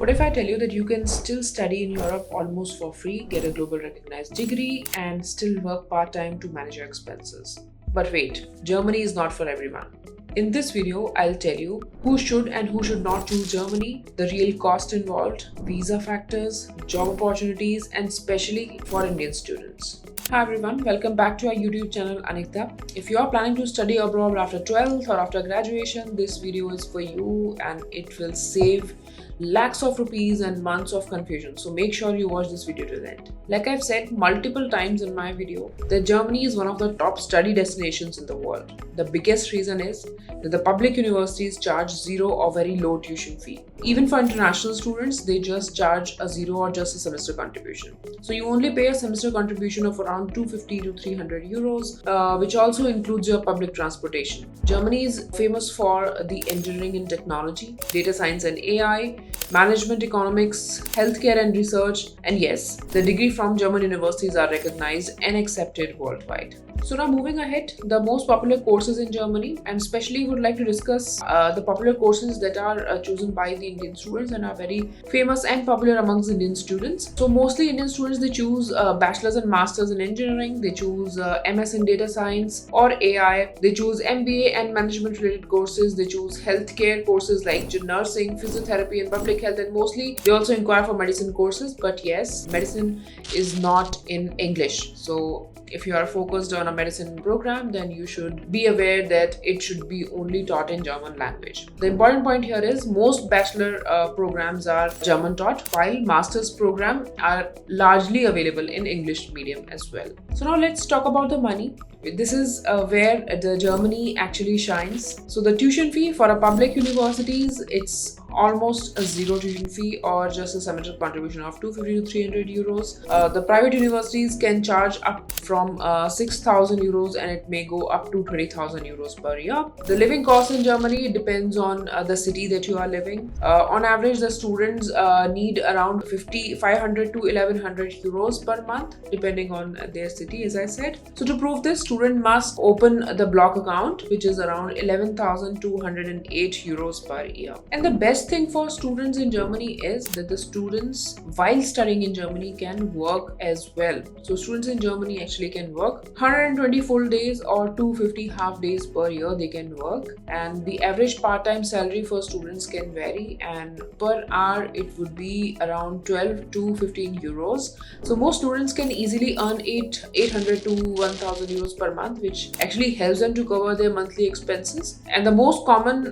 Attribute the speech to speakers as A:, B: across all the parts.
A: What if I tell you that you can still study in Europe almost for free, get a global recognized degree, and still work part-time to manage your expenses? But wait, Germany is not for everyone. In this video, I'll tell you who should and who should not choose Germany, the real cost involved, visa factors, job opportunities, and especially for Indian students. Hi everyone, welcome back to our YouTube channel Anigdha. If you are planning to study abroad after 12th or after graduation, this video is for you and it will save lakhs of rupees and months of confusion. So make sure you watch this video to the end. Like I've said multiple times in my video, that Germany is one of the top study destinations in the world. The biggest reason is that the public universities charge zero or very low tuition fee. Even for international students, they just charge a zero or just a semester contribution. So you only pay a semester contribution of around 250 to 300 euros, which also includes your public transportation. Germany is famous for the engineering and technology, data science and AI, management, economics, healthcare and research, and yes, the degree from German universities are recognized and accepted worldwide. So now moving ahead, the most popular courses in Germany, and especially would like to discuss the popular courses that are chosen by the Indian students and are very famous and popular amongst Indian students. So mostly Indian students, they choose bachelor's and master's in engineering, they choose MS in data science or AI, they choose MBA and management related courses, they choose healthcare courses like nursing, physiotherapy and public health, and mostly they also inquire for medicine courses. But yes, medicine is not in English. So if you are focused on a medicine program, then you should be aware that it should be only taught in German language. The important point here is most bachelor programs are German taught, while master's program are largely available in English medium as well. So now let's talk about the money. This is where the Germany actually shines. So the tuition fee for a public universities, it's almost a zero tuition fee or just a semester contribution of 250 to 300 euros. The private universities can charge up from 6,000 euros and it may go up to 20,000 euros per year. The living cost in Germany depends on the city that you are living. On average, the students need around 500 to 1100 euros per month depending on their city, as I said. So to prove this, student must open the block account, which is around 11,208 euros per year. And the best thing for students in Germany is that the students, while studying in Germany, can work as well. So students in Germany actually can work 120 full days or 250 half days per year they can work, and the average part-time salary for students can vary, and per hour it would be around 12 to 15 euros. So most students can easily earn 800 to 1000 euros per month, which actually helps them to cover their monthly expenses. And the most common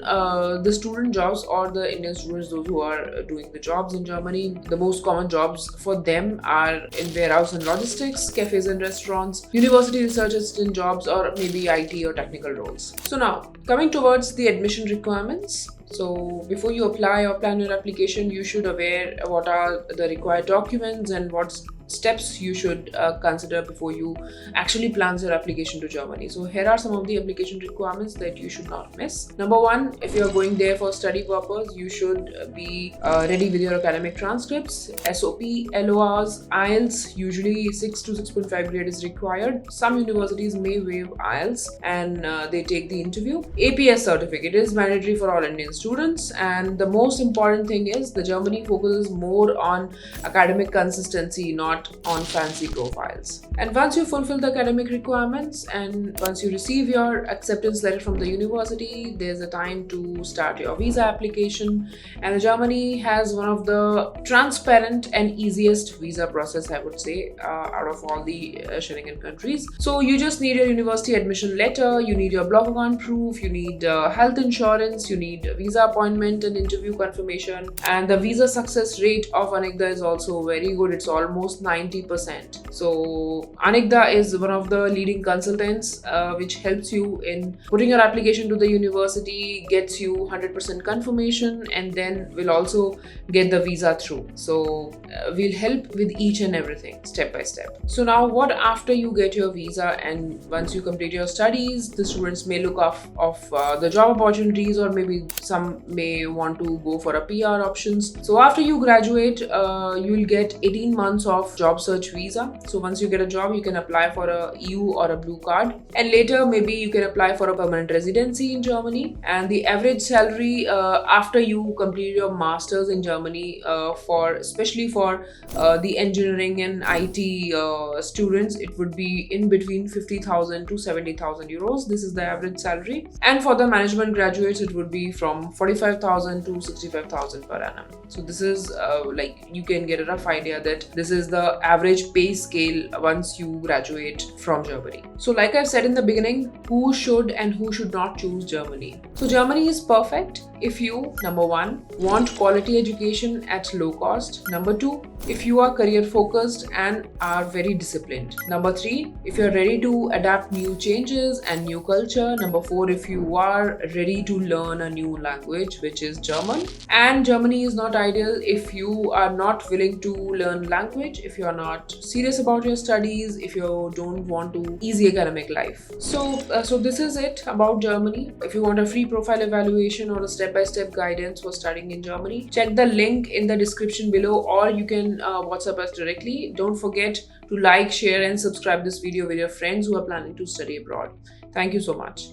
A: the student jobs or the Indian students, those who are doing the jobs in Germany, the most common jobs for them are in warehouse and logistics, cafes and restaurants, university research assistant jobs, or maybe IT or technical roles. So now coming towards the admission requirements. So before you apply or plan your application, you should aware what are the required documents and what steps you should consider before you actually plan your application to Germany. So here are some of the application requirements that you should not miss. Number one, if you are going there for study purpose, you should be ready with your academic transcripts, SOP, LORs, IELTS. Usually 6 to 6.5 grade is required. Some universities may waive IELTS and they take the interview. APS certificate is mandatory for all Indian students, and the most important thing is the Germany focuses more on academic consistency, not on fancy profiles. And once you fulfill the academic requirements and once you receive your acceptance letter from the university, there's a time to start your visa application. And Germany has one of the transparent and easiest visa process, I would say, out of all the Schengen countries. So you just need your university admission letter, you need your block account proof, you need health insurance, you need visa appointment and interview confirmation. And the visa success rate of Anigdha is also very good. It's almost 90%. So Anigdha is one of the leading consultants which helps you in putting your application to the university, gets you 100% confirmation, and then will also get the visa through. So we'll help with each and everything step by step. So now what after you get your visa and once you complete your studies, the students may look of the job opportunities, or maybe some may want to go for a PR options. So after you graduate, you'll get 18 months of job search visa. So once you get a job, you can apply for a EU or a blue card, and later maybe you can apply for a permanent residency in Germany. And the average salary after you complete your masters in Germany, especially for the engineering and IT students, it would be in between 50,000 to 70,000 euros. This is the average salary. And for the management graduates, it would be from 45,000 to 65,000 per annum. So this is you can get a rough idea that this is the average pay scale once you graduate from Germany. So like I've said in the beginning, who should and who should not choose Germany? So Germany is perfect if you, number one, want quality education at low cost. Number two, if you are career focused and are very disciplined. Number three, if you're ready to adapt new changes and new culture. Number four, if you are ready to learn a new language, which is German. And Germany is not ideal if you are not willing to learn language, if you are not serious about your studies, if you don't want to easy academic life. So this is it about Germany. If you want a free profile evaluation or a step-by-step guidance for studying in Germany, check the link in the description below, or you can WhatsApp us directly. Don't forget to like, share and subscribe this video with your friends who are planning to study abroad. Thank you so much.